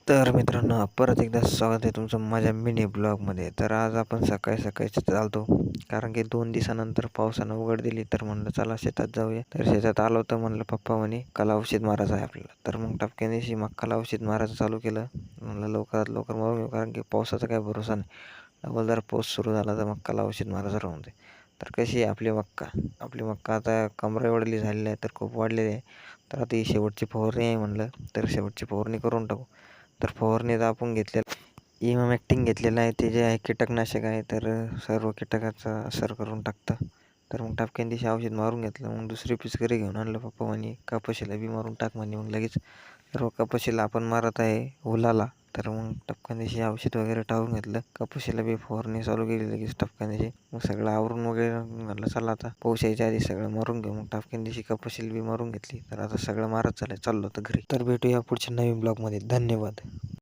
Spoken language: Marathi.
तर मित्रांनो, परत एकदा स्वागत आहे तुमचं माझ्या मिनी ब्लॉगमध्ये. तर आज आपण सकाळी सकाळीच चालतो, कारण की 2 दिवसानंतर पावसानं उघड दिली. तर म्हणलं चला शेतात जाऊया. तर शेतात आलो तर म्हणलं पप्पा म्हणे मक्काला औषध मारायचं आहे आपल्याला. तर मग टपक्यानिशी मक्काला औषध मारायचं चालू केलं. म्हणलं लवकरात लवकर मारून घेऊ, कारण की पावसाचा काही भरोसा नाही. डबल जर पाऊस सुरू झाला तर मक्काला औषध मारायचं राहून दे. तर कशी आहे आपली मक्का आता कमरा एवढली झालेली आहे, तर खूप वाढलेली आहे. तर आता ही शेवटची फवारणी आहे म्हणलं, तर शेवटची फवारणी करून टाकू. तर फवारणीत आपण इमामॅक्टिंग घेतलेलं आहे. ते जे आहे कीटकनाशक आहे, तर सर्व कीटकाचा असर करून टाकतं. तर मग टपक्यान दिवशी औषध मारून घेतलं. मग दुसरी पिचकरी घेऊन आणलं. पप्पा म्हणे कपाशीला बी मारून टाक म्हणे. मग लगेच सर्व कपाशीला आपण मारत आहे हुलाला. तर मग टपक्यान दिवशी औषध वगैरे टाकून घेतलं. कपाशीला बी फवारणी चालू केली लगेच टपक्यान दिवशी. मग सगळं आवरून वगैरे म्हटलं चला आता पाऊस यायच्या आधी सगळं मारून घेऊ. मग टपक्यान दिवशी कपाशीला बी मारून घेतली. तर आता सगळं मारत चाललं, चाललो होतं घरी. तर भेटूया पुढच्या नवीन ब्लॉगमध्ये. धन्यवाद.